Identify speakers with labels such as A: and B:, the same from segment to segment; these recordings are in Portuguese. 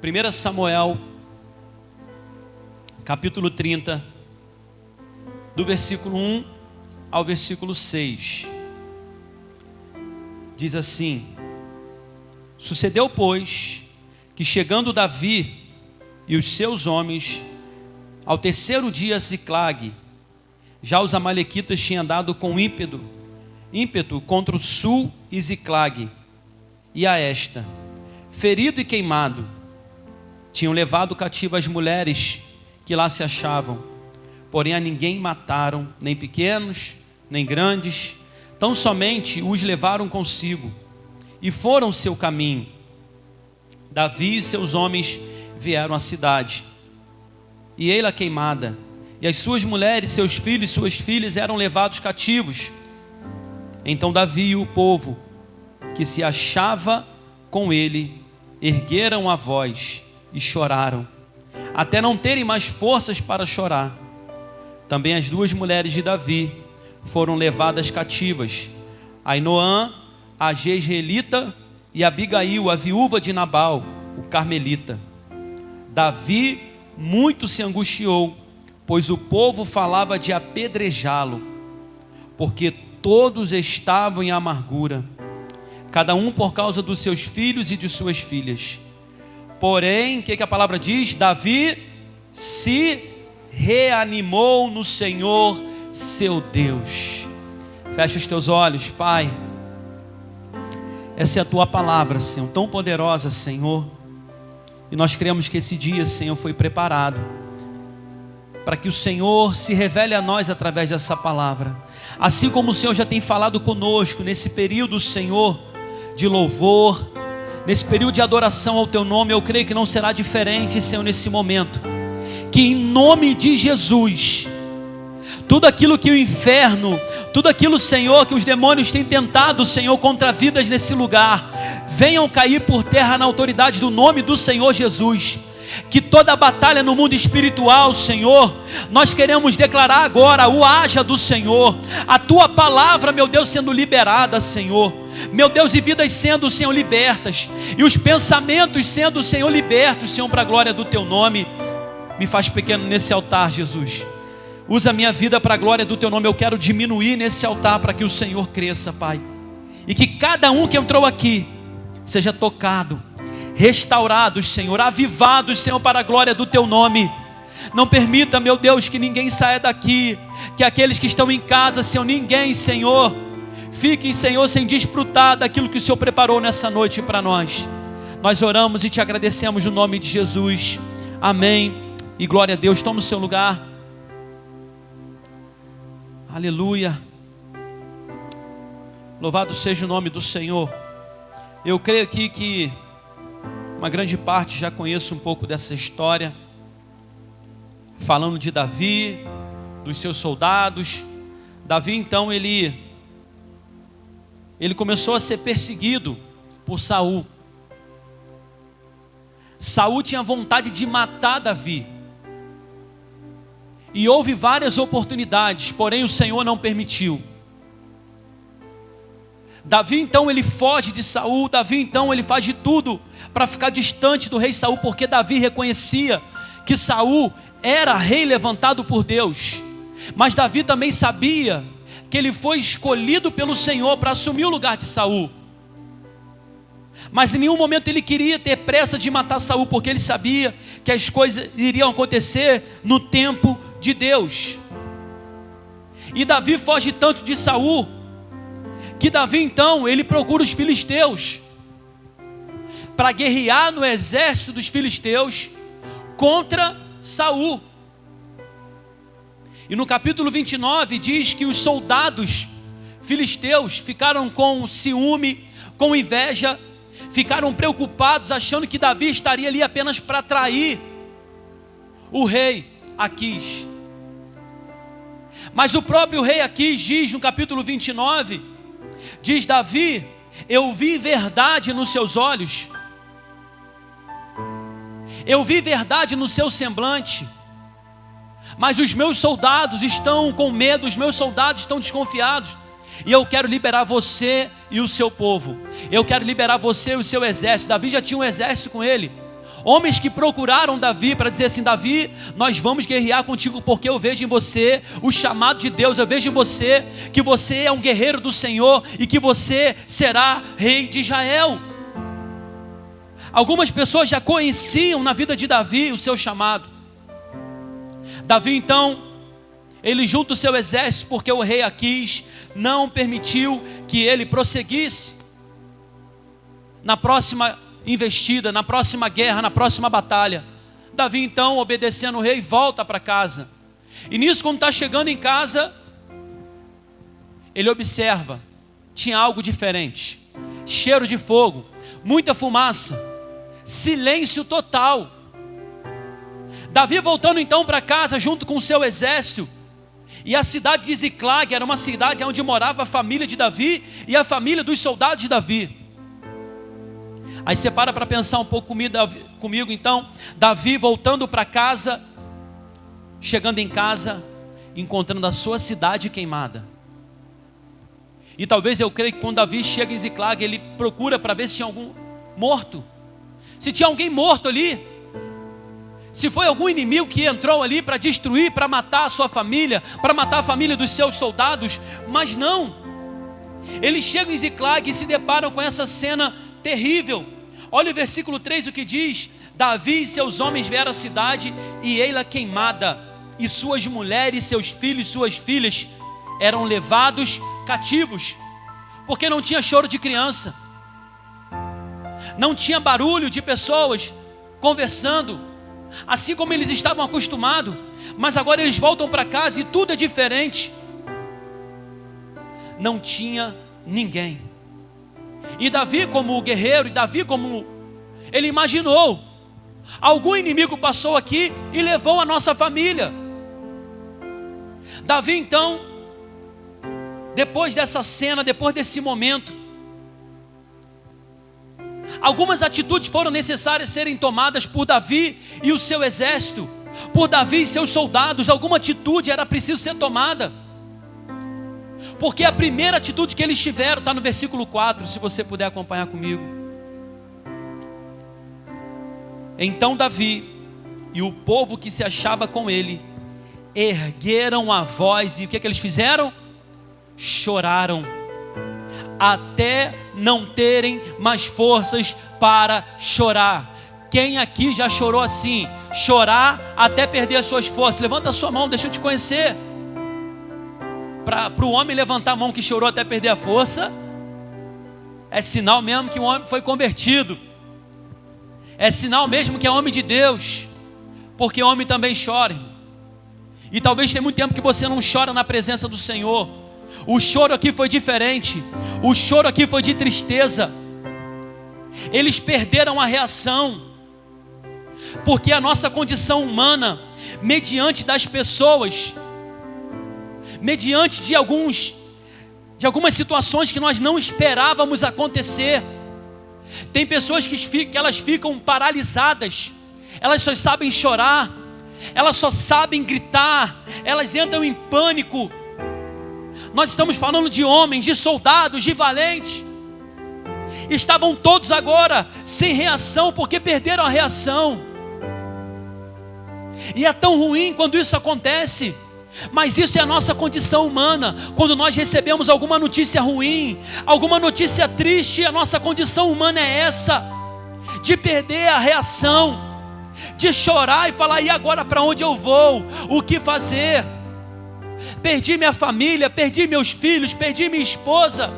A: 1 Samuel, capítulo 30, do versículo 1 ao versículo 6. Diz assim: Sucedeu, pois, que chegando Davi e os seus homens ao terceiro dia a Ziclague, já os amalequitas tinham dado com ímpeto contra o sul e Ziclague e a esta, ferido e queimado. Tinham levado cativo as mulheres que lá se achavam, porém a ninguém mataram, nem pequenos, nem grandes, tão somente os levaram consigo, e foram seu caminho. Davi e seus homens vieram à cidade, e ei-la queimada, e as suas mulheres, seus filhos e suas filhas eram levados cativos. Então Davi e o povo que se achava com ele ergueram a voz e choraram, até não terem mais forças para chorar. Também as duas mulheres de Davi foram levadas cativas, Ainoã, a jezreelita, e Abigail, a viúva de Nabal, o carmelita. Davi muito se angustiou, pois o povo falava de apedrejá-lo, porque todos estavam em amargura, cada um por causa dos seus filhos e de suas filhas. Porém, o que a palavra diz? Davi se reanimou no Senhor, seu Deus. Fecha os teus olhos, Pai. Essa é a tua palavra, Senhor, tão poderosa, Senhor. E nós cremos que esse dia, Senhor, foi preparado para que o Senhor se revele a nós através dessa palavra. Assim como o Senhor já tem falado conosco nesse período, Senhor, de louvor, nesse período de adoração ao teu nome, eu creio que não será diferente, Senhor, nesse momento. Que em nome de Jesus, tudo aquilo que o inferno, tudo aquilo, Senhor, que os demônios têm tentado, Senhor, contra vidas nesse lugar, venham cair por terra na autoridade do nome do Senhor Jesus. Que toda batalha no mundo espiritual, Senhor, nós queremos declarar agora o haja do Senhor, a tua palavra, meu Deus, sendo liberada, Senhor, meu Deus, e vidas sendo, Senhor, libertas, e os pensamentos sendo, Senhor, libertos, Senhor, para a glória do teu nome. Me faz pequeno nesse altar, Jesus. Usa a minha vida para a glória do teu nome. Eu quero diminuir nesse altar para que o Senhor cresça, Pai, e que cada um que entrou aqui seja tocado, restaurados, Senhor, avivados, Senhor, para a glória do teu nome. Não permita, meu Deus, que ninguém saia daqui, que aqueles que estão em casa, Senhor, ninguém, Senhor, fiquem, Senhor, sem desfrutar daquilo que o Senhor preparou nessa noite para nós. Nós oramos e te agradecemos no nome de Jesus, amém, e glória a Deus. Toma o seu lugar, aleluia, louvado seja o nome do Senhor. Eu creio aqui que uma grande parte já conhece um pouco dessa história, falando de Davi, dos seus soldados. Davi, então, ele começou a ser perseguido por Saul. Saul tinha vontade de matar Davi, e houve várias oportunidades, porém o Senhor não permitiu. Davi então ele foge de Saul. Davi então ele faz de tudo para ficar distante do rei Saul, porque Davi reconhecia que Saul era rei levantado por Deus, mas Davi também sabia que ele foi escolhido pelo Senhor para assumir o lugar de Saul. Mas em nenhum momento ele queria ter pressa de matar Saul, porque ele sabia que as coisas iriam acontecer no tempo de Deus. E Davi foge tanto de Saul que Davi então ele procura os filisteus para guerrear no exército dos filisteus contra Saul. E no capítulo 29 diz que os soldados filisteus ficaram com ciúme, com inveja, ficaram preocupados, achando que Davi estaria ali apenas para trair o rei Aquis. Mas o próprio rei Aquis diz no capítulo 29, diz: Davi, eu vi verdade nos seus olhos, eu vi verdade no seu semblante, mas os meus soldados estão com medo, os meus soldados estão desconfiados, e eu quero liberar você e o seu povo, eu quero liberar você e o seu exército. Davi já tinha um exército com ele. Homens que procuraram Davi para dizer assim: Davi, nós vamos guerrear contigo, porque eu vejo em você o chamado de Deus, eu vejo em você que você é um guerreiro do Senhor e que você será rei de Israel. Algumas pessoas já conheciam na vida de Davi o seu chamado. Davi então, ele junta o seu exército, porque o rei Aquis não permitiu que ele prosseguisse na próxima investida, na próxima guerra, na próxima batalha. Davi então, obedecendo o rei, volta para casa. E nisso, quando está chegando em casa, ele observa, tinha algo diferente: cheiro de fogo, muita fumaça, silêncio total. Davi voltando então para casa junto com o seu exército, e a cidade de Ziclag era uma cidade onde morava a família de Davi e a família dos soldados de Davi. Aí você para pensar um pouco comigo então. Davi voltando para casa, chegando em casa, encontrando a sua cidade queimada. E talvez eu creio que quando Davi chega em Ziclag, ele procura para ver se tinha algum morto, se tinha alguém morto ali, se foi algum inimigo que entrou ali para destruir, para matar a sua família, para matar a família dos seus soldados. Mas não, eles chegam em Ziclag e se deparam com essa cena terrível. Olha o versículo 3, o que diz: Davi e seus homens vieram à cidade, e ei-la queimada, e suas mulheres, seus filhos e suas filhas eram levados cativos. Porque não tinha choro de criança, não tinha barulho de pessoas conversando, assim como eles estavam acostumados. Mas agora eles voltam para casa e tudo é diferente. Não tinha ninguém. E Davi, como guerreiro, e Davi como ele imaginou, algum inimigo passou aqui e levou a nossa família. Davi então, depois dessa cena, depois desse momento, algumas atitudes foram necessárias serem tomadas por Davi e o seu exército, por Davi e seus soldados. Alguma atitude era preciso ser tomada, porque a primeira atitude que eles tiveram está no versículo 4, se você puder acompanhar comigo. Então Davi e o povo que se achava com ele ergueram a voz, e o que eles fizeram? Choraram, até não terem mais forças para chorar. Quem aqui já chorou assim? Chorar até perder as suas forças. Levanta a sua mão, deixa eu te conhecer. Para o homem levantar a mão que chorou até perder a força, é sinal mesmo que o homem foi convertido, é sinal mesmo que é homem de Deus, porque homem também chora. E talvez tenha muito tempo que você não chora na presença do Senhor. O choro aqui foi diferente, o choro aqui foi de tristeza. Eles perderam a reação, porque a nossa condição humana, mediante das pessoas, mediante de algumas situações que nós não esperávamos acontecer. Tem pessoas que elas ficam paralisadas, elas só sabem chorar, elas só sabem gritar, elas entram em pânico. Nós estamos falando de homens, de soldados, de valentes. Estavam todos agora sem reação, porque perderam a reação. E é tão ruim quando isso acontece. Mas isso é a nossa condição humana. Quando nós recebemos alguma notícia ruim, alguma notícia triste, a nossa condição humana é essa, de perder a reação, de chorar e falar: e agora para onde eu vou? O que fazer? Perdi minha família, perdi meus filhos, perdi minha esposa.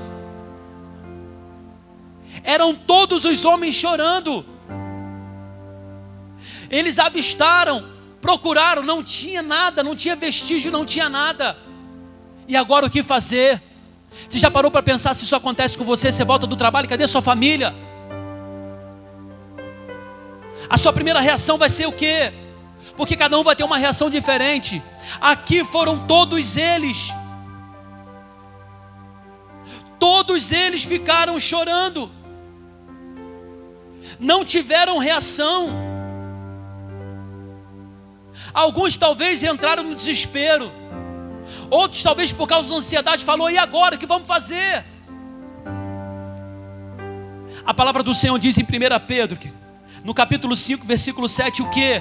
A: Eram todos os homens chorando. Eles avistaram, procuraram, não tinha nada, não tinha vestígio, não tinha nada. E agora o que fazer? Você já parou para pensar se isso acontece com você? Você volta do trabalho, cadê sua família? A sua primeira reação vai ser o quê? Porque cada um vai ter uma reação diferente. Aqui foram todos eles ficaram chorando, não tiveram reação. Alguns talvez entraram no desespero, outros talvez por causa da ansiedade falou: e agora, o que vamos fazer? A palavra do Senhor diz em 1 Pedro, No capítulo 5, versículo 7, o que?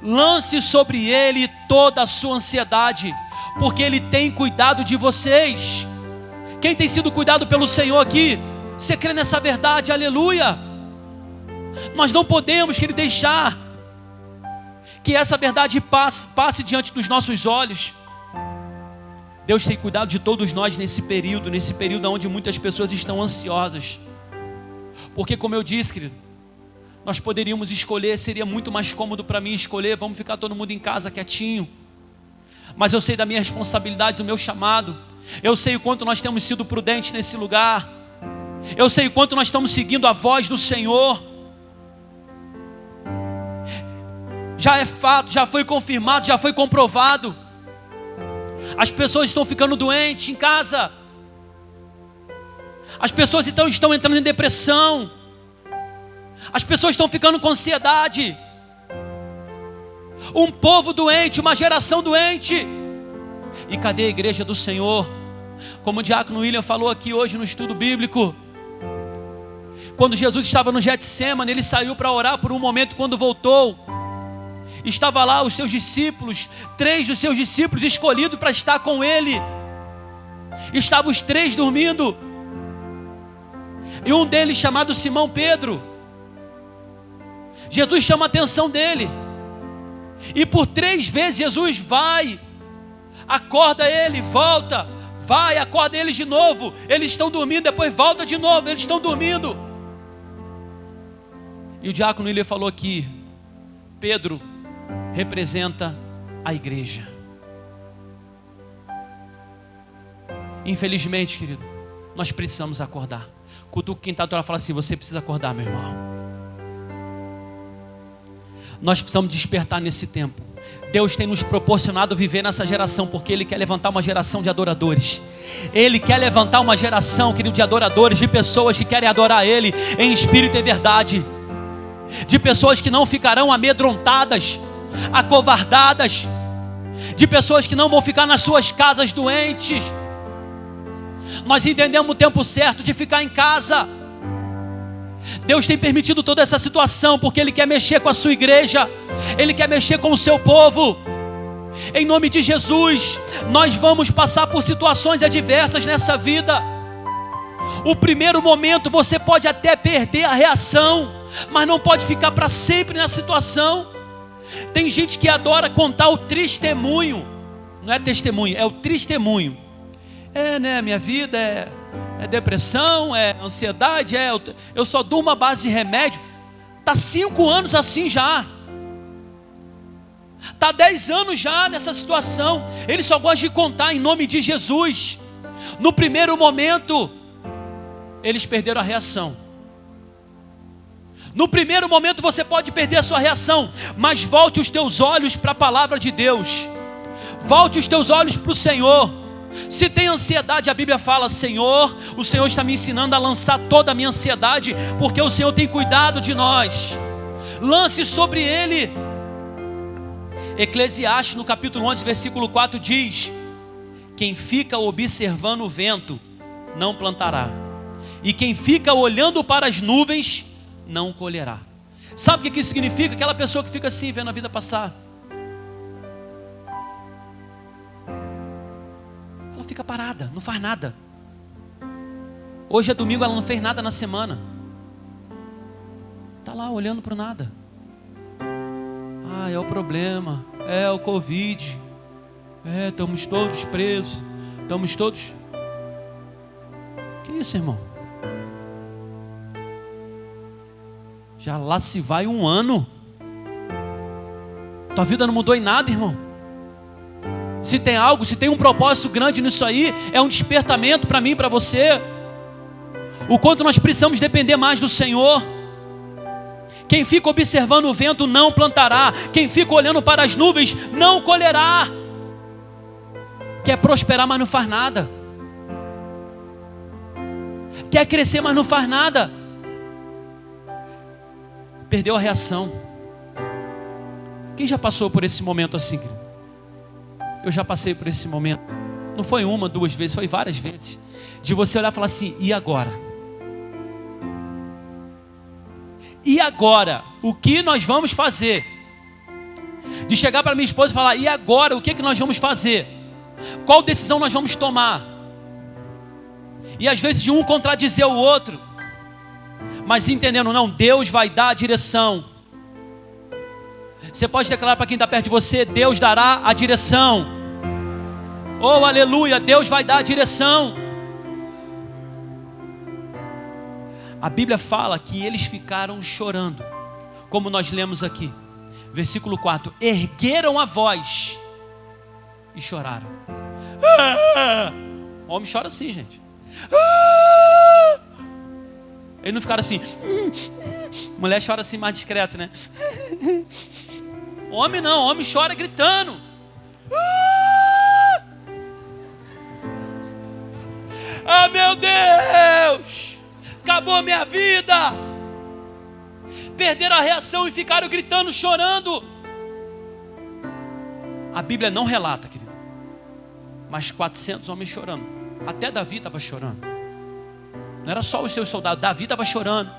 A: Lance sobre ele toda a sua ansiedade, porque ele tem cuidado de vocês. Quem tem sido cuidado pelo Senhor aqui? Você crê nessa verdade? Aleluia! Nós não podemos, querido, deixar que essa verdade passe diante dos nossos olhos. Deus tem cuidado de todos nós nesse período onde muitas pessoas estão ansiosas. Porque, como eu disse, querido, nós poderíamos escolher, seria muito mais cômodo para mim escolher, vamos ficar todo mundo em casa quietinho. Mas eu sei da minha responsabilidade, do meu chamado. Eu sei o quanto nós temos sido prudentes nesse lugar. Eu sei o quanto nós estamos seguindo a voz do Senhor. Já é fato, já foi confirmado, já foi comprovado. As pessoas estão ficando doentes em casa. As pessoas então estão entrando em depressão. As pessoas estão ficando com ansiedade. Um povo doente, uma geração doente. E cadê a igreja do Senhor? Como o diácono William falou aqui hoje no estudo bíblico, quando Jesus estava no Getsemane, ele saiu para orar por um momento. Quando voltou, estava lá os seus discípulos, 3 dos seus discípulos escolhidos para estar com ele. Estavam os 3 dormindo, e um deles, chamado Simão Pedro, Jesus chama a atenção dele, e por 3 vezes Jesus vai, acorda ele, volta, vai, acorda eles de novo. Eles estão dormindo, depois volta de novo, eles estão dormindo. E o diácono ele falou aqui, Pedro representa a igreja. Infelizmente, querido, nós precisamos acordar. Cutuca quem está do lado e fala assim: você precisa acordar, meu irmão. Nós precisamos despertar nesse tempo. Deus tem nos proporcionado viver nessa geração, porque Ele quer levantar uma geração de adoradores. Ele quer levantar uma geração, querido, de adoradores, de pessoas que querem adorar Ele em espírito e verdade, de pessoas que não ficarão amedrontadas, acovardadas, de pessoas que não vão ficar nas suas casas doentes. Nós entendemos o tempo certo de ficar em casa. Deus tem permitido toda essa situação porque Ele quer mexer com a sua igreja, Ele quer mexer com o seu povo. Em nome de Jesus, nós vamos passar por situações adversas nessa vida. O primeiro momento você pode até perder a reação, mas não pode ficar para sempre na situação. Tem gente que adora contar o testemunho. Não é testemunho, é o testemunho. Né, minha vida é depressão, é ansiedade, eu só durmo à base de remédio. Está 5 anos assim já. Está 10 anos já nessa situação. Ele só gosta de contar em nome de Jesus. No primeiro momento, eles perderam a reação. No primeiro momento você pode perder a sua reação, mas volte os teus olhos para a palavra de Deus. Volte os teus olhos para o Senhor. Se tem ansiedade, a Bíblia fala: Senhor, o Senhor está me ensinando a lançar toda a minha ansiedade, porque o Senhor tem cuidado de nós. Lance sobre Ele. Eclesiastes no capítulo 11, versículo 4 diz: quem fica observando o vento não plantará, e quem fica olhando para as nuvens não colherá. Sabe o que isso significa? Aquela pessoa que fica assim, vendo a vida passar, ela fica parada, não faz nada. Hoje é domingo, ela não fez nada na semana, está lá olhando para o nada. É o problema, é o Covid, estamos todos presos, estamos todos... Que isso, irmão? Já lá se vai 1 ano. Tua vida não mudou em nada, irmão. Se tem algo, se tem um propósito grande nisso aí, é um despertamento para mim e para você. O quanto nós precisamos depender mais do Senhor. Quem fica observando o vento não plantará, quem fica olhando para as nuvens não colherá. Quer prosperar, mas não faz nada. Quer crescer, mas não faz nada. Perdeu a reação. Quem já passou por esse momento assim? Eu já passei por esse momento. Não foi 1, 2 vezes, foi várias vezes. De você olhar e falar assim: e agora? e agora? O que nós vamos fazer? De chegar para minha esposa e falar, e agora? O que nós vamos fazer? Qual decisão nós vamos tomar? E às vezes de um contradizer o outro, mas entendendo, não, Deus vai dar a direção. Você pode declarar para quem está perto de você, Deus dará a direção. Oh, aleluia, Deus vai dar a direção. A Bíblia fala que eles ficaram chorando, como nós lemos aqui, versículo 4, ergueram a voz e choraram. Homem chora assim, gente. Eles não ficaram assim. Mulher chora assim mais discreto, né? Homem não, homem chora gritando. Ah, meu Deus! Acabou a minha vida! Perderam a reação e ficaram gritando, chorando. A Bíblia não relata, querido, mas 400 homens chorando. Até Davi estava chorando. Não era só os seus soldados, Davi estava chorando.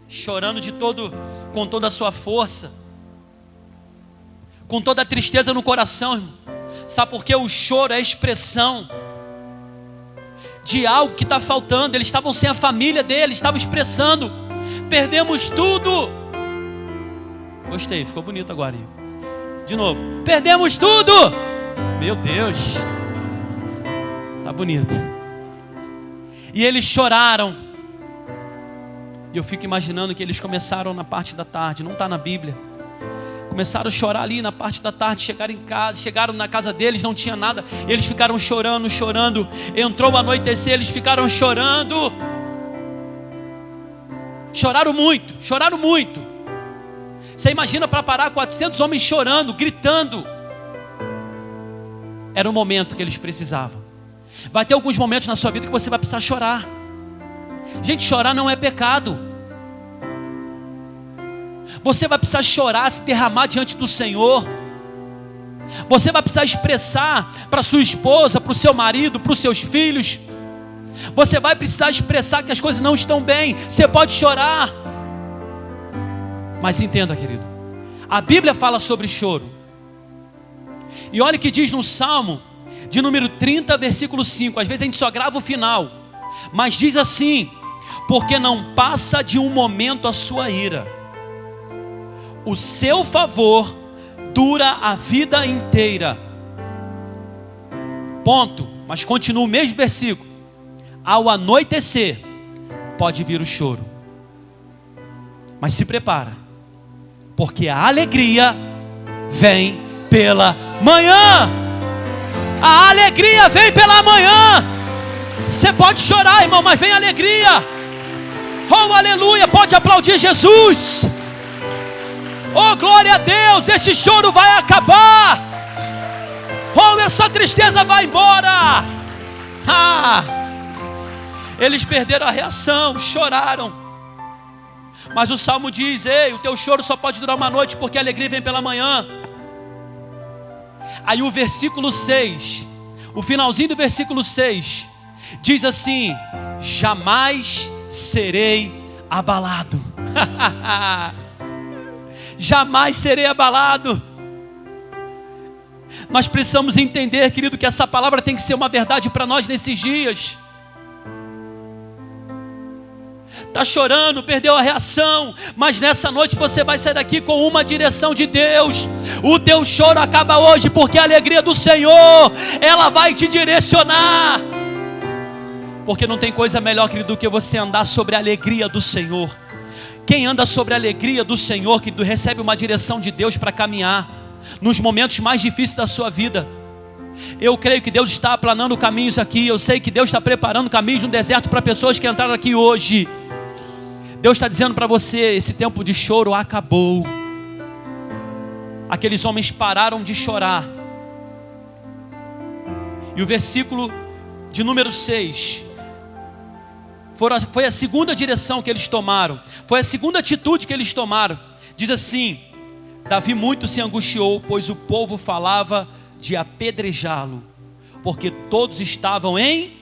A: Chorando com toda a sua força, com toda a tristeza no coração, irmão. Sabe por quê? O choro é a expressão de algo que está faltando. Eles estavam sem a família deles, estavam expressando, perdemos tudo. Gostei, ficou bonito agora, hein? De novo, perdemos tudo. Meu Deus, tá bonito. E eles choraram. E eu fico imaginando que eles começaram na parte da tarde, não está na Bíblia. Começaram a chorar ali na parte da tarde, chegaram em casa, chegaram na casa deles, não tinha nada. Eles ficaram chorando, chorando. Entrou o anoitecer, eles ficaram chorando. Choraram muito, choraram muito. Você imagina para parar 400 homens chorando, gritando. Era o momento que eles precisavam. Vai ter alguns momentos na sua vida que você vai precisar chorar. Gente, chorar não é pecado. Você vai precisar chorar, se derramar diante do Senhor. Você vai precisar expressar para sua esposa, para o seu marido, para os seus filhos. Você vai precisar expressar que as coisas não estão bem. Você pode chorar. Mas entenda, querido, a Bíblia fala sobre choro. E olha o que diz no Salmo de número 30, versículo 5. Às vezes a gente só grava o final, mas diz assim: porque não passa de um momento a sua ira, o seu favor dura a vida inteira. Ponto. Mas continua o mesmo versículo. Ao anoitecer pode vir o choro, mas se prepara, porque a alegria vem pela manhã. A alegria vem pela manhã. Você pode chorar, irmão, mas vem alegria. Oh, aleluia, pode aplaudir Jesus. Oh, glória a Deus, esse choro vai acabar. Oh, essa tristeza vai embora. Eles perderam a reação, choraram. Mas o Salmo diz: ei, o teu choro só pode durar uma noite, porque a alegria vem pela manhã. Aí o versículo 6, o finalzinho do versículo 6, diz assim: jamais serei abalado. Jamais serei abalado. Nós precisamos entender, querido, que essa palavra tem que ser uma verdade para nós nesses dias. Está chorando, perdeu a reação, mas nessa noite você vai sair daqui com uma direção de Deus. O teu choro acaba hoje, porque a alegria do Senhor, ela vai te direcionar. Porque não tem coisa melhor, querido, do que você andar sobre a alegria do Senhor. Quem anda sobre a alegria do Senhor, que recebe uma direção de Deus para caminhar nos momentos mais difíceis da sua vida. Eu creio que Deus está aplanando caminhos aqui. Eu sei que Deus está preparando caminhos no deserto para pessoas que entraram aqui hoje. Deus está dizendo para você: esse tempo de choro acabou. Aqueles homens pararam de chorar. E o versículo de número 6 foi a segunda direção que eles tomaram, foi a segunda atitude que eles tomaram. Diz assim: Davi muito se angustiou, pois o povo falava de apedrejá-lo, porque todos estavam em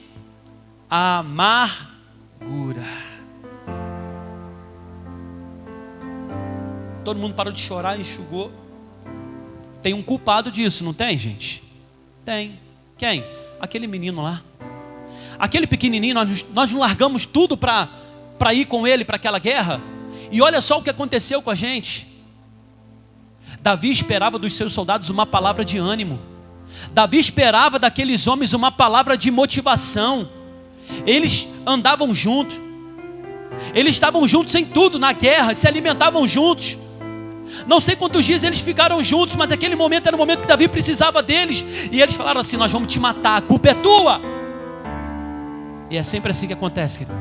A: amargura. Todo mundo parou de chorar e enxugou. Tem um culpado disso, não tem, gente? Tem. Quem? Aquele menino lá. Aquele pequenininho, nós não largamos tudo para ir com ele para aquela guerra. E olha só o que aconteceu com a gente. Davi esperava dos seus soldados uma palavra de ânimo. Davi esperava daqueles homens uma palavra de motivação. Eles andavam juntos. Eles estavam juntos em tudo, na guerra, se alimentavam juntos. Não sei quantos dias eles ficaram juntos, mas aquele momento era o momento que Davi precisava deles. E eles falaram assim: nós vamos te matar, a culpa é tua. E é sempre assim que acontece, querido.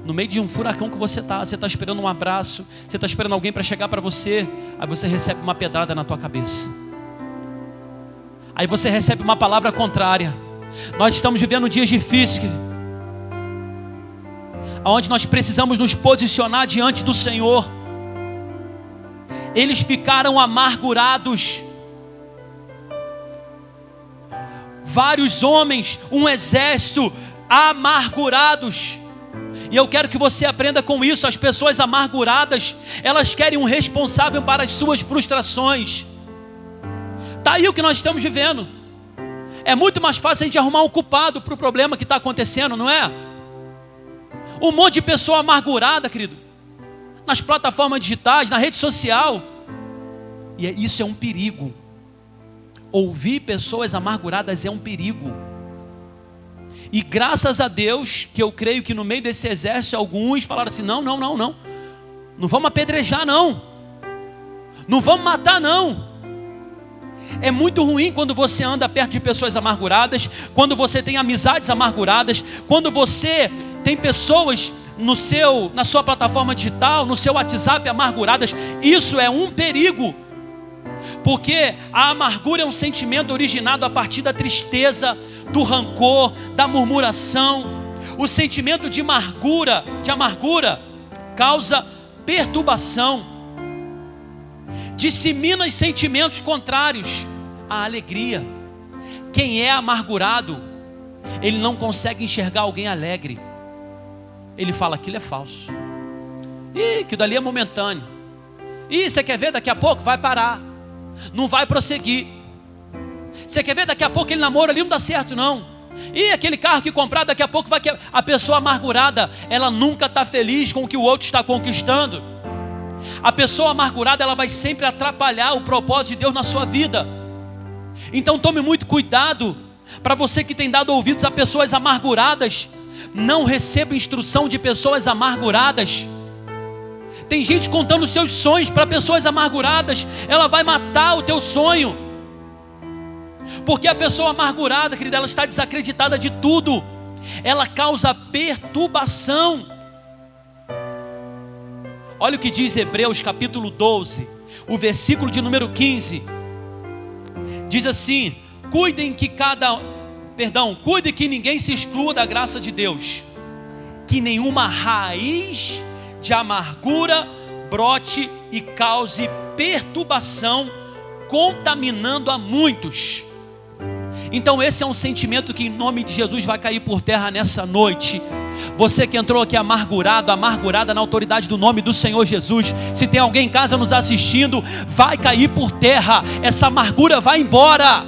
A: No meio de um furacão que você está esperando um abraço, você está esperando alguém para chegar para você, aí você recebe uma pedrada na tua cabeça. Aí você recebe uma palavra contrária. Nós estamos vivendo dias difíceis, querido, onde nós precisamos nos posicionar diante do Senhor. Eles ficaram amargurados. Vários homens, um exército, amargurados. E eu quero que você aprenda com isso. As pessoas amarguradas, elas querem um responsável para as suas frustrações. Está aí o que nós estamos vivendo. É muito mais fácil a gente arrumar um culpado para o problema que está acontecendo, não é? Um monte de pessoa amargurada, querido, nas plataformas digitais, na rede social. E isso é um perigo. Ouvir pessoas amarguradas é um perigo. E graças a Deus, que eu creio que no meio desse exército, alguns falaram assim: não vamos apedrejar não vamos matar não. É muito ruim quando você anda perto de pessoas amarguradas, quando você tem amizades amarguradas, quando você tem pessoas na sua plataforma digital, no seu WhatsApp amarguradas. Isso é um perigo, porque a amargura é um sentimento originado a partir da tristeza, do rancor, da murmuração. O sentimento de amargura causa perturbação, dissemina os sentimentos contrários à alegria. Quem é amargurado, ele não consegue enxergar alguém alegre. Ele fala: aquilo é falso, que dali é momentâneo, você quer ver, daqui a pouco vai parar, não vai prosseguir. Você quer ver, daqui a pouco ele namoro ali não dá certo não. Aquele carro que comprar daqui a pouco vai quebrar. A pessoa amargurada, ela nunca está feliz com o que o outro está conquistando. A pessoa amargurada, ela vai sempre atrapalhar o propósito de Deus na sua vida. Então tome muito cuidado. Para você que tem dado ouvidos a pessoas amarguradas, não receba instrução de pessoas amarguradas. Tem gente contando seus sonhos para pessoas amarguradas. Ela vai matar o teu sonho, porque a pessoa amargurada, querida, ela está desacreditada de tudo. Ela causa perturbação. Olha o que diz Hebreus capítulo 12, o versículo de número 15. Diz assim: cuide que ninguém se exclua da graça de Deus, que nenhuma raiz de amargura brote e cause perturbação, contaminando a muitos. Então esse é um sentimento que em nome de Jesus vai cair por terra nessa noite. Você que entrou aqui amargurado, amargurada, na autoridade do nome do Senhor Jesus, se tem alguém em casa nos assistindo, vai cair por terra. Essa amargura vai embora.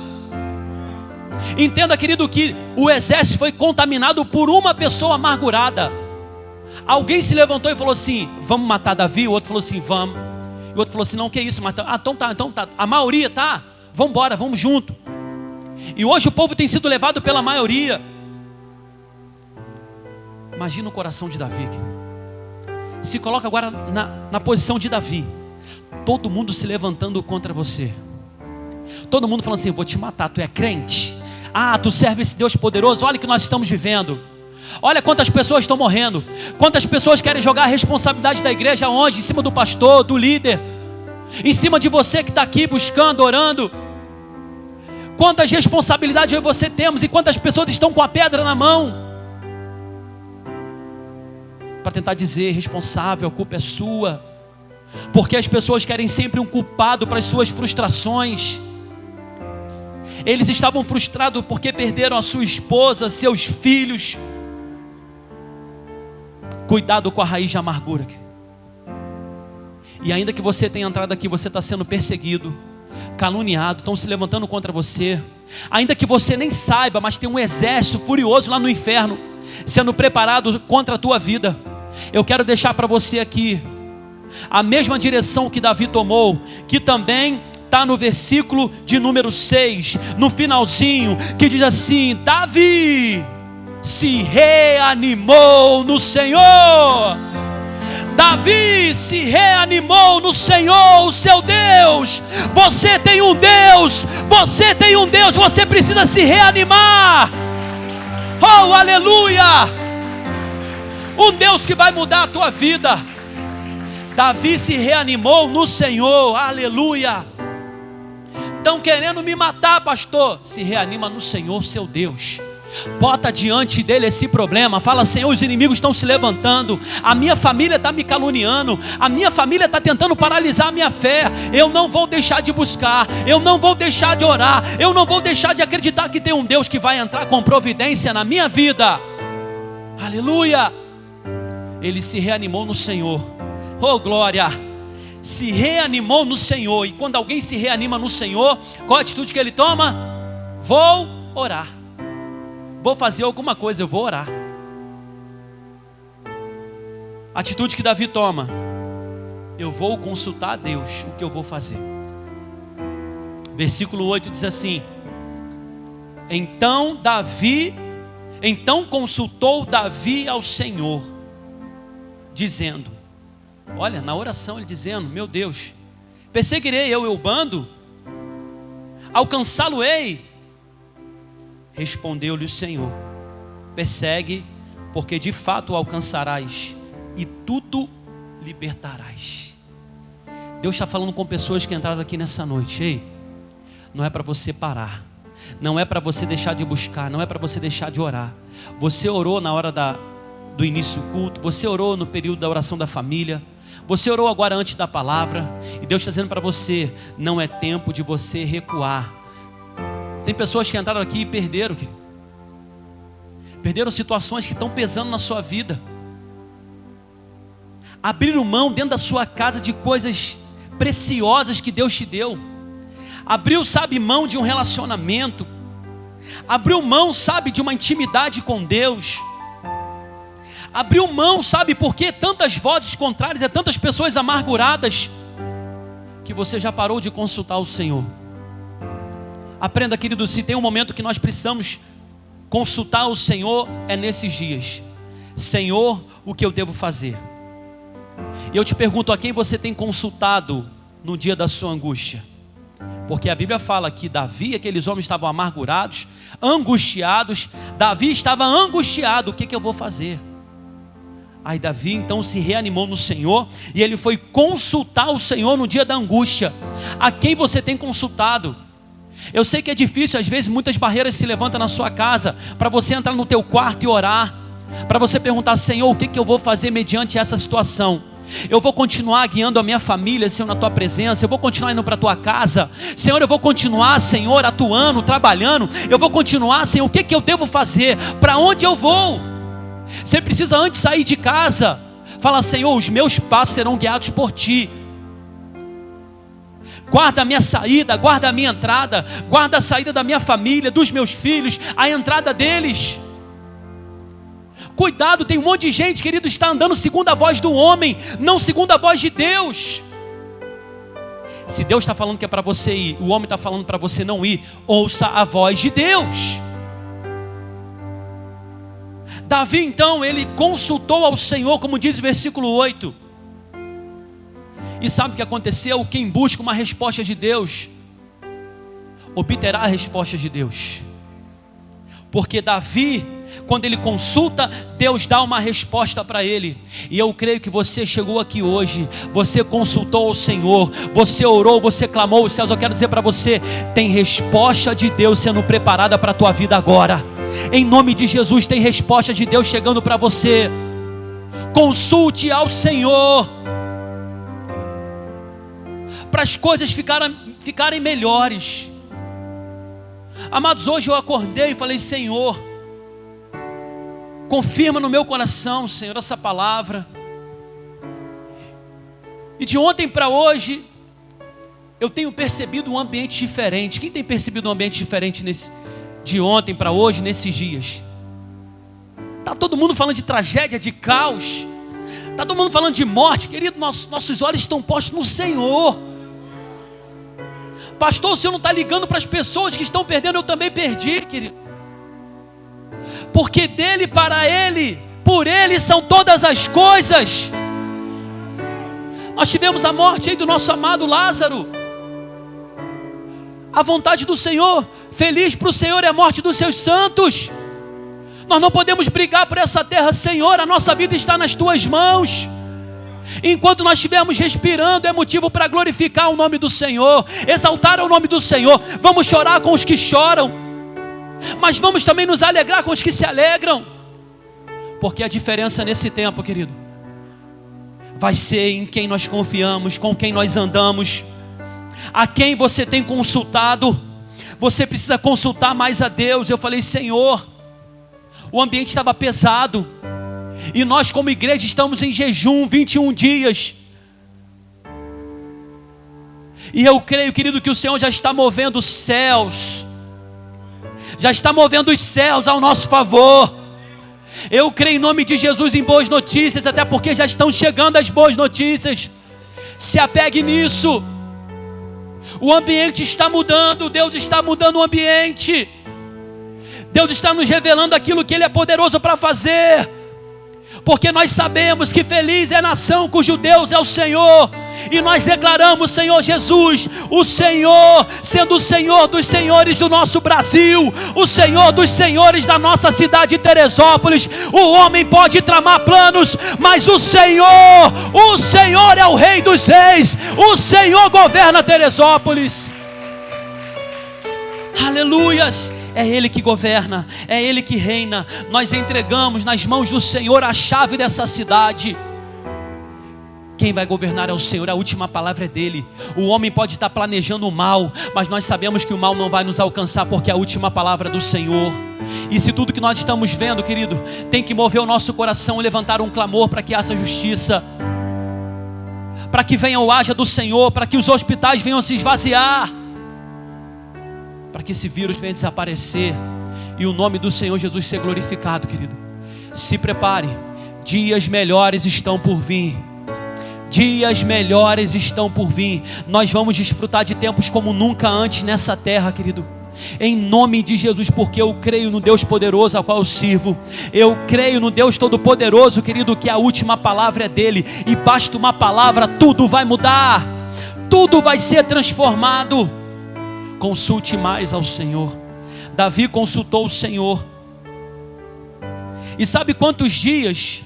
A: Entenda, querido, que o exército foi contaminado por uma pessoa amargurada. Alguém se levantou e falou assim: vamos matar Davi? O outro falou assim: vamos. E o outro falou assim: não, que isso? Então tá. A maioria tá, vamos embora, vamos junto. E hoje o povo tem sido levado pela maioria. Imagina o coração de Davi. Se coloca agora na posição de Davi. Todo mundo se levantando contra você. Todo mundo falando assim: vou te matar, tu é crente? Tu serve esse Deus poderoso? Olha o que nós estamos vivendo. Olha quantas pessoas estão morrendo. Quantas pessoas querem jogar a responsabilidade da igreja onde? Em cima do pastor, do líder, em cima de você que está aqui buscando, orando. Quantas responsabilidades eu e você temos, e quantas pessoas estão com a pedra na mão para tentar dizer: responsável, a culpa é sua. Porque as pessoas querem sempre um culpado para as suas frustrações. Eles estavam frustrados porque perderam a sua esposa, seus filhos. Cuidado com a raiz de amargura. E ainda que você tenha entrado aqui, você está sendo perseguido, caluniado, estão se levantando contra você. Ainda que você nem saiba, mas tem um exército furioso lá no inferno, sendo preparado contra a tua vida. Eu quero deixar para você aqui a mesma direção que Davi tomou, que também está no versículo de número 6, no finalzinho, que diz assim: Davi se reanimou no Senhor. Davi se reanimou no Senhor, o seu Deus. Você tem um Deus, você tem um Deus, você precisa se reanimar. Oh, aleluia! Um Deus que vai mudar a tua vida. Davi se reanimou no Senhor, aleluia. Estão querendo me matar, pastor. Se reanima no Senhor, seu Deus. Bota diante dele esse problema. Fala: Senhor, os inimigos estão se levantando, a minha família está me caluniando, a minha família está tentando paralisar a minha fé. Eu não vou deixar de buscar, eu não vou deixar de orar, eu não vou deixar de acreditar que tem um Deus que vai entrar com providência na minha vida. Aleluia. Ele se reanimou no Senhor. Oh, glória. Se reanimou no Senhor. E quando alguém se reanima no Senhor, qual a atitude que ele toma? Vou orar. Vou fazer alguma coisa, eu vou orar. A atitude que Davi toma: eu vou consultar a Deus o que eu vou fazer. Versículo 8 diz assim: Então consultou Davi ao Senhor, dizendo, olha, na oração ele dizendo: meu Deus, perseguirei eu o bando? Alcançá-lo-ei? Respondeu-lhe o Senhor: persegue, porque de fato o alcançarás, e tudo libertarás. Deus está falando com pessoas que entraram aqui nessa noite. Ei, não é para você parar, não é para você deixar de buscar, não é para você deixar de orar. Você orou na hora do início do culto, você orou no período da oração da família, você orou agora antes da palavra, e Deus está dizendo para você: não é tempo de você recuar. Tem pessoas que entraram aqui e perderam situações que estão pesando na sua vida, abriram mão dentro da sua casa de coisas preciosas que Deus te deu, abriu, sabe, mão de um relacionamento, abriu mão, sabe, de uma intimidade com Deus, abriu mão, sabe, porque tantas vozes contrárias, tantas pessoas amarguradas, que você já parou de consultar o Senhor. Aprenda, querido, se tem um momento que nós precisamos consultar o Senhor, é nesses dias. Senhor, o que eu devo fazer? E eu te pergunto: a quem você tem consultado no dia da sua angústia? Porque a Bíblia fala que Davi, aqueles homens estavam amargurados, angustiados. Davi estava angustiado: o que eu vou fazer? Aí Davi então se reanimou no Senhor, e ele foi consultar o Senhor no dia da angústia. A quem você tem consultado? Eu sei que é difícil, às vezes muitas barreiras se levantam na sua casa, para você entrar no teu quarto e orar, para você perguntar: Senhor, o que eu vou fazer mediante essa situação? Eu vou continuar guiando a minha família, Senhor, na tua presença. Eu vou continuar indo para a tua casa, Senhor. Eu vou continuar, Senhor, atuando, trabalhando. Eu vou continuar, Senhor, o que eu devo fazer? Para onde eu vou? Você precisa, antes de sair de casa, falar: Senhor, os meus passos serão guiados por ti. Guarda a minha saída, guarda a minha entrada, guarda a saída da minha família, dos meus filhos, a entrada deles. Cuidado, tem um monte de gente, querido, está andando segundo a voz do homem, não segundo a voz de Deus. Se Deus está falando que é para você ir, o homem está falando para você não ir, ouça a voz de Deus. Davi então, ele consultou ao Senhor, como diz o versículo 8. E sabe o que aconteceu? Quem busca uma resposta de Deus, obterá a resposta de Deus. Porque Davi, quando ele consulta, Deus dá uma resposta para ele. E eu creio que você chegou aqui hoje, você consultou o Senhor, você orou, você clamou os céus. Eu quero dizer para você: tem resposta de Deus sendo preparada para a tua vida agora. Em nome de Jesus, tem resposta de Deus chegando para você. Consulte ao Senhor, para as coisas ficarem melhores. Amados, hoje eu acordei e falei: Senhor, confirma no meu coração, Senhor, essa palavra. E de ontem para hoje, eu tenho percebido um ambiente diferente. Quem tem percebido um ambiente diferente de ontem para hoje, nesses dias? Está todo mundo falando de tragédia, de caos. Está todo mundo falando de morte. Querido, nossos olhos estão postos no Senhor. Pastor, o Senhor não está ligando para as pessoas que estão perdendo? Eu também perdi, querido. Porque dele, para ele, por ele são todas as coisas. Nós tivemos a morte aí do nosso amado Lázaro. A vontade do Senhor, feliz para o Senhor é a morte dos seus santos. Nós não podemos brigar por essa terra, Senhor, a nossa vida está nas tuas mãos. Enquanto nós estivermos respirando, é motivo para glorificar o nome do Senhor, exaltar o nome do Senhor. Vamos chorar com os que choram, mas vamos também nos alegrar com os que se alegram. Porque a diferença nesse tempo, querido, vai ser em quem nós confiamos, com quem nós andamos, a quem você tem consultado. Você precisa consultar mais a Deus. Eu falei: Senhor, o ambiente estava pesado, e nós como igreja estamos em jejum 21 dias, e eu creio, querido, que o Senhor já está movendo os céus, já está movendo os céus ao nosso favor. Eu creio em nome de Jesus em boas notícias, até porque já estão chegando as boas notícias. Se apegue nisso. O ambiente está mudando, Deus está mudando o ambiente. Deus está nos revelando aquilo que Ele é poderoso para fazer. Porque nós sabemos que feliz é a nação cujo Deus é o Senhor. E nós declaramos, Senhor Jesus, o Senhor, sendo o Senhor dos senhores do nosso Brasil, o Senhor dos senhores da nossa cidade de Teresópolis. O homem pode tramar planos, mas o Senhor é o Rei dos Reis. O Senhor governa Teresópolis. Aleluias. É Ele que governa, é Ele que reina. Nós entregamos nas mãos do Senhor a chave dessa cidade. Quem vai governar é o Senhor, a última palavra é dele. O homem pode estar planejando o mal, mas nós sabemos que o mal não vai nos alcançar, porque a última palavra é do Senhor. E se tudo que nós estamos vendo, querido, tem que mover o nosso coração e levantar um clamor para que haja justiça, para que venha o haja do Senhor, para que os hospitais venham se esvaziar, para que esse vírus venha desaparecer e o nome do Senhor Jesus ser glorificado, querido. Se prepare, dias melhores estão por vir. Dias melhores estão por vir. Nós vamos desfrutar de tempos como nunca antes nessa terra, querido. Em nome de Jesus, porque eu creio no Deus poderoso ao qual eu sirvo. Eu creio no Deus todo-poderoso, querido, que a última palavra é dele. E basta uma palavra, tudo vai mudar. Tudo vai ser transformado. Consulte mais ao Senhor. Davi consultou o Senhor. E sabe quantos dias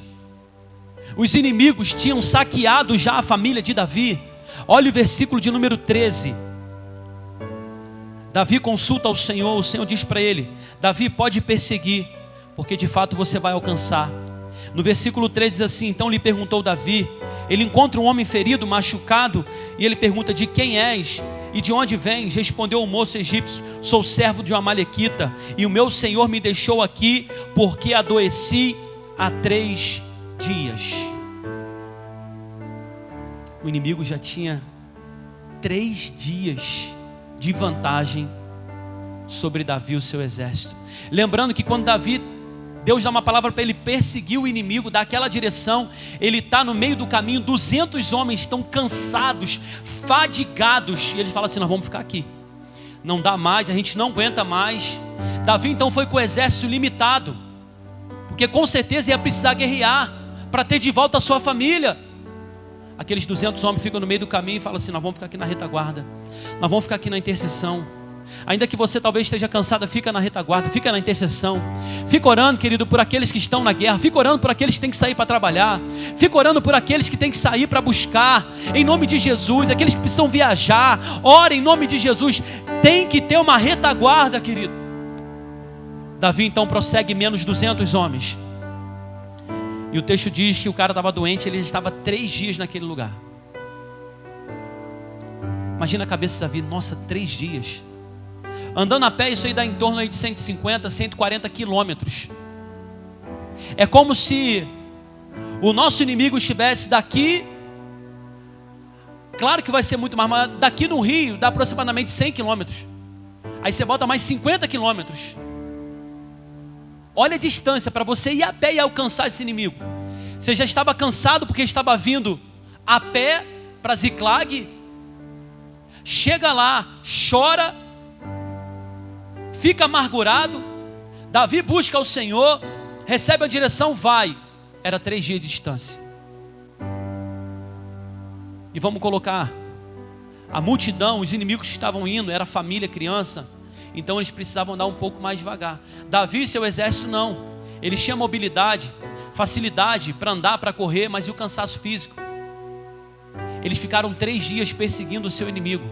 A: os inimigos tinham saqueado já a família de Davi? Olha o versículo de número 13. Davi consulta ao Senhor. O Senhor diz para ele: Davi, pode perseguir, porque de fato você vai alcançar. No versículo 13 diz assim: então lhe perguntou Davi. Ele encontra um homem ferido, machucado, e ele pergunta: de quem és? E de onde vens? Respondeu o moço egípcio: sou servo de uma amalequita, e o meu senhor me deixou aqui, porque adoeci há 3 dias. O inimigo já tinha 3 dias de vantagem sobre Davi e o seu exército. Lembrando que quando Deus dá uma palavra para ele perseguir o inimigo, daquela direção, ele está no meio do caminho, 200 homens estão cansados, fadigados, e eles falam assim: nós vamos ficar aqui, não dá mais, a gente não aguenta mais. Davi então foi com o exército limitado, porque com certeza ia precisar guerrear, para ter de volta a sua família. Aqueles 200 homens ficam no meio do caminho e falam assim: nós vamos ficar aqui na retaguarda, nós vamos ficar aqui na intercessão. Ainda que você talvez esteja cansada, fica na retaguarda, fica na intercessão. Fica orando, querido, por aqueles que estão na guerra. Fica orando por aqueles que têm que sair para trabalhar. Fica orando por aqueles que têm que sair para buscar, em nome de Jesus. Aqueles que precisam viajar, ora em nome de Jesus. Tem que ter uma retaguarda, querido. Davi então prossegue menos 200 homens. E o texto diz que o cara estava doente, ele estava 3 dias naquele lugar. Imagina a cabeça de Davi: nossa, 3 dias. Andando a pé, isso aí dá em torno aí de 150, 140 quilômetros. É como se o nosso inimigo estivesse daqui, claro que vai ser muito mais, mas daqui no Rio dá aproximadamente 100 quilômetros. Aí você bota mais 50 quilômetros. Olha a distância para você ir a pé e alcançar esse inimigo. Você já estava cansado porque estava vindo a pé para Ziclag. Chega lá, chora, fica amargurado. Davi busca o Senhor, recebe a direção, vai. Era 3 dias de distância. E vamos colocar a multidão, os inimigos que estavam indo, era família, criança. Então eles precisavam andar um pouco mais devagar. Davi e seu exército não. Eles tinham mobilidade, facilidade para andar, para correr, mas e o cansaço físico? Eles ficaram 3 dias perseguindo o seu inimigo.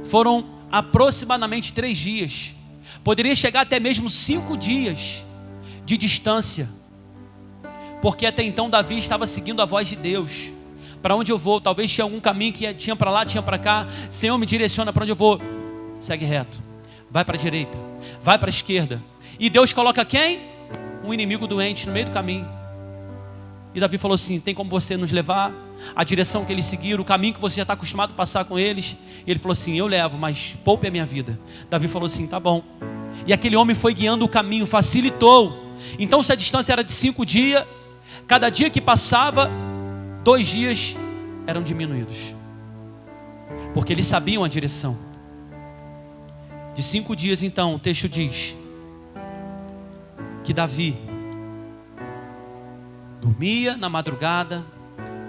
A: Foram aproximadamente 3 dias. Poderia chegar até mesmo 5 dias de distância. Porque até então Davi estava seguindo a voz de Deus. Para onde eu vou? Talvez tinha algum caminho que tinha para lá, tinha para cá. Senhor, me direciona para onde eu vou. Segue reto. Vai para a direita. Vai para a esquerda. E Deus coloca quem? Um inimigo doente no meio do caminho. E Davi falou assim: tem como você nos levar? A direção que eles seguiram, o caminho que você já está acostumado a passar com eles. E ele falou assim: eu levo, mas poupe a minha vida. Davi falou assim: tá bom. E aquele homem foi guiando o caminho, facilitou. Então se a distância era de 5 dias, cada dia que passava, 2 dias eram diminuídos. Porque eles sabiam a direção. De 5 dias então, o texto diz que Davi dormia na madrugada,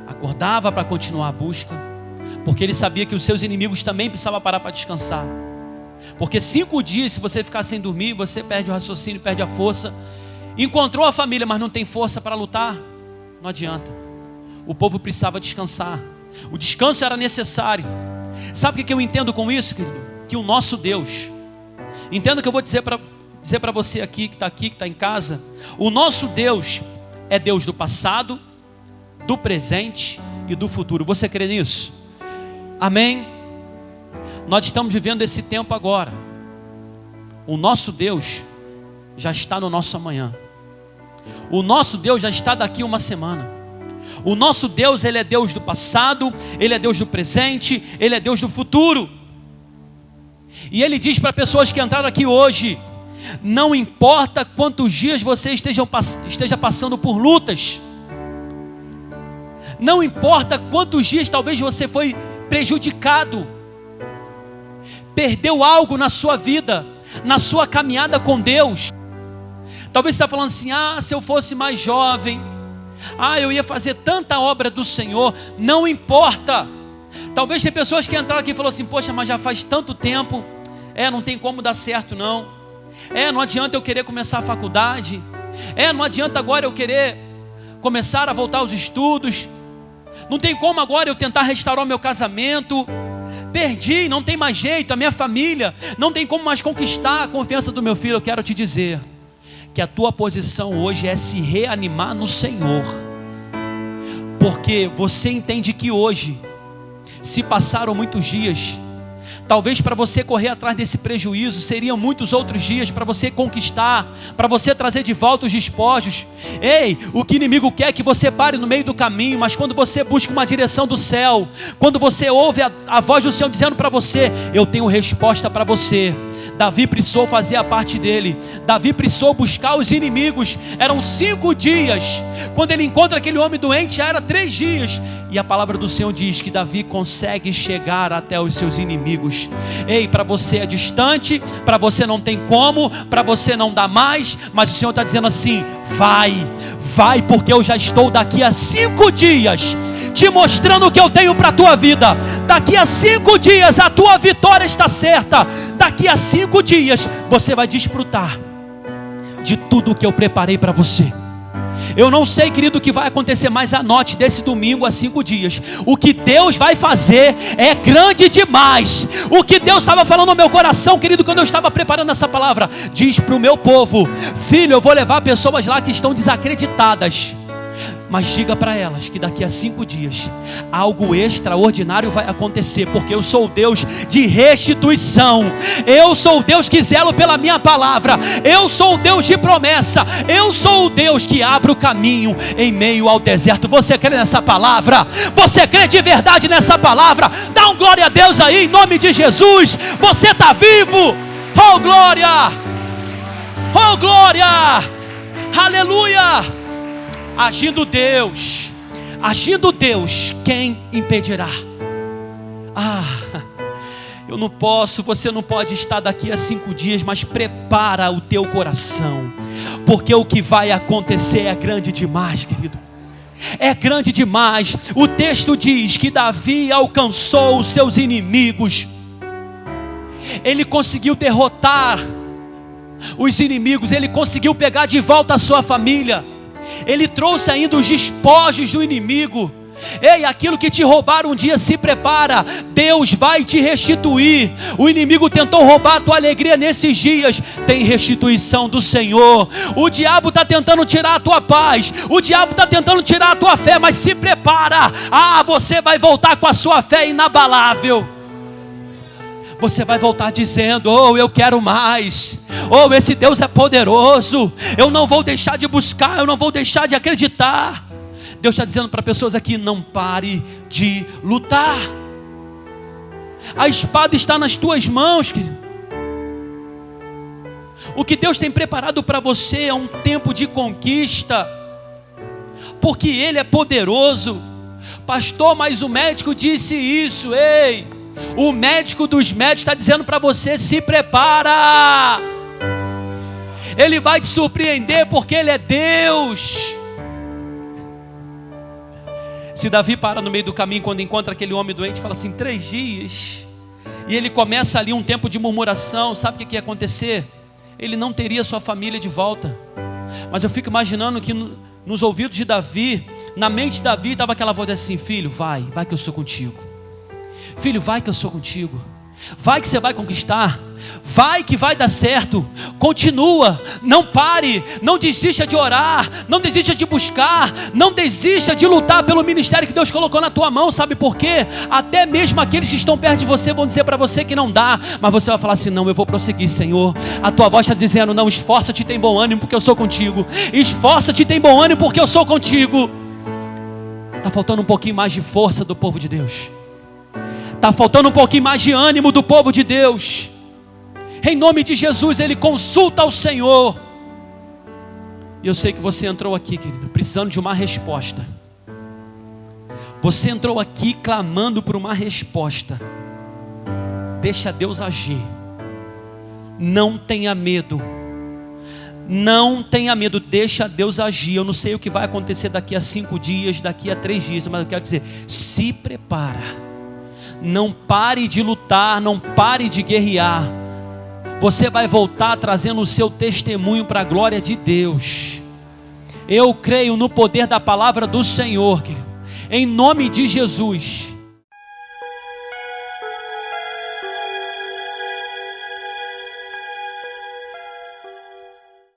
A: acordava para continuar a busca, porque ele sabia que os seus inimigos também precisavam parar para descansar. Porque 5 dias, se você ficar sem dormir, você perde o raciocínio, perde a força. Encontrou a família, mas não tem força para lutar, não adianta. O povo precisava descansar. O descanso era necessário. Sabe o que eu entendo com isso, querido? Que o nosso Deus, entenda o que eu vou dizer para você aqui, que está em casa. O nosso Deus é Deus do passado, do presente e do futuro. Você crê nisso? Amém? Nós estamos vivendo esse tempo agora. O nosso Deus já está no nosso amanhã. O nosso Deus já está daqui uma semana. O nosso Deus, Ele é Deus do passado, Ele é Deus do presente, Ele é Deus do futuro. E Ele diz para pessoas que entraram aqui hoje: não importa quantos dias você esteja passando por lutas, não importa quantos dias talvez você foi prejudicado, perdeu algo na sua vida, na sua caminhada com Deus. Talvez você está falando assim: ah, se eu fosse mais jovem, ah, eu ia fazer tanta obra do Senhor. Não importa. Talvez tem pessoas que entraram aqui e falaram assim: poxa, mas já faz tanto tempo, não tem como dar certo não. Não adianta eu querer começar a faculdade. Não adianta agora eu querer começar a voltar aos estudos. Não tem como agora eu tentar restaurar o meu casamento. Perdi, não tem mais jeito, a minha família, não tem como mais conquistar a confiança do meu filho. Eu quero te dizer que a tua posição hoje é se reanimar no Senhor. Porque você entende que hoje se passaram muitos dias. Talvez para você correr atrás desse prejuízo, seriam muitos outros dias para você conquistar, para você trazer de volta os despojos. Ei, o que o inimigo quer é que você pare no meio do caminho, mas quando você busca uma direção do céu, quando você ouve a voz do Senhor dizendo para você: eu tenho resposta para você. Davi precisou fazer a parte dele. Davi precisou buscar os inimigos. Eram 5 dias. Quando ele encontra aquele homem doente, já era 3 dias. E a palavra do Senhor diz que Davi consegue chegar até os seus inimigos. Ei, para você é distante, para você não tem como, para você não dá mais, mas o Senhor está dizendo assim: vai, porque eu já estou daqui a 5 dias te mostrando o que eu tenho para a tua vida. Daqui a 5 dias a tua vitória está certa. Daqui a 5 dias você vai desfrutar de tudo o que eu preparei para você. Eu não sei, querido, o que vai acontecer, mas anote: desse domingo a 5 dias, o que Deus vai fazer é grande demais. O que Deus estava falando no meu coração, querido, quando eu estava preparando essa palavra: diz para o meu povo: filho, eu vou levar pessoas lá que estão desacreditadas, Mas diga para elas que daqui a 5 dias algo extraordinário vai acontecer, porque eu sou o Deus de restituição, eu sou o Deus que zelo pela minha palavra, eu sou o Deus de promessa, eu sou o Deus que abre o caminho em meio ao deserto. Você crê nessa palavra? Você crê de verdade nessa palavra? Dá um glória a Deus aí, em nome de Jesus. Você está vivo, oh glória, oh glória, aleluia. Agindo Deus, quem impedirá? Eu não posso, você não pode estar daqui a 5 dias, mas prepara o teu coração, porque o que vai acontecer é grande demais, querido. É grande demais. O texto diz que Davi alcançou os seus inimigos, ele conseguiu derrotar os inimigos, ele conseguiu pegar de volta a sua família. Ele trouxe ainda os despojos do inimigo. Ei, aquilo que te roubaram um dia, se prepara, Deus vai te restituir. O inimigo tentou roubar a tua alegria nesses dias, tem restituição do Senhor. O diabo está tentando tirar a tua paz, o diabo está tentando tirar a tua fé, mas se prepara, você vai voltar com a sua fé inabalável. Você vai voltar dizendo: oh, eu quero mais, oh, esse Deus é poderoso, eu não vou deixar de buscar, eu não vou deixar de acreditar. Deus está dizendo para pessoas aqui: não pare de lutar. A espada está nas tuas mãos, querido. O que Deus tem preparado para você é um tempo de conquista, porque Ele é poderoso. Pastor, mas o médico disse isso. Ei, o médico dos médicos está dizendo para você: se prepara, Ele vai te surpreender, porque Ele é Deus. Se Davi para no meio do caminho, quando encontra aquele homem doente, fala assim: 3 dias, e ele começa ali um tempo de murmuração, sabe o que ia acontecer? Ele não teria sua família de volta. Mas eu fico imaginando que nos ouvidos de Davi, na mente de Davi, estava aquela voz assim: filho, vai que eu sou contigo. Filho, vai que eu sou contigo. Vai que você vai conquistar. Vai que vai dar certo. Continua, não pare, não desista de orar, não desista de buscar, não desista de lutar pelo ministério que Deus colocou na tua mão. Sabe por quê? Até mesmo aqueles que estão perto de você vão dizer para você que não dá, mas você vai falar assim: não, eu vou prosseguir, Senhor. A tua voz está dizendo: não, esforça-te, tem bom ânimo, porque eu sou contigo. Esforça-te, tem bom ânimo, porque eu sou contigo. Está faltando um pouquinho mais de força do povo de Deus. Está faltando um pouquinho mais de ânimo do povo de Deus. Em nome de Jesus, ele consulta ao Senhor. E eu sei que você entrou aqui, querido, precisando de uma resposta. Você entrou aqui clamando por uma resposta. Deixa Deus agir. Não tenha medo. Não tenha medo, deixa Deus agir. Eu não sei o que vai acontecer daqui a 5 dias, daqui a 3 dias, mas eu quero dizer: se prepara. Não pare de lutar, não pare de guerrear. Você vai voltar trazendo o seu testemunho para a glória de Deus. Eu creio no poder da palavra do Senhor, querido. Em nome de Jesus.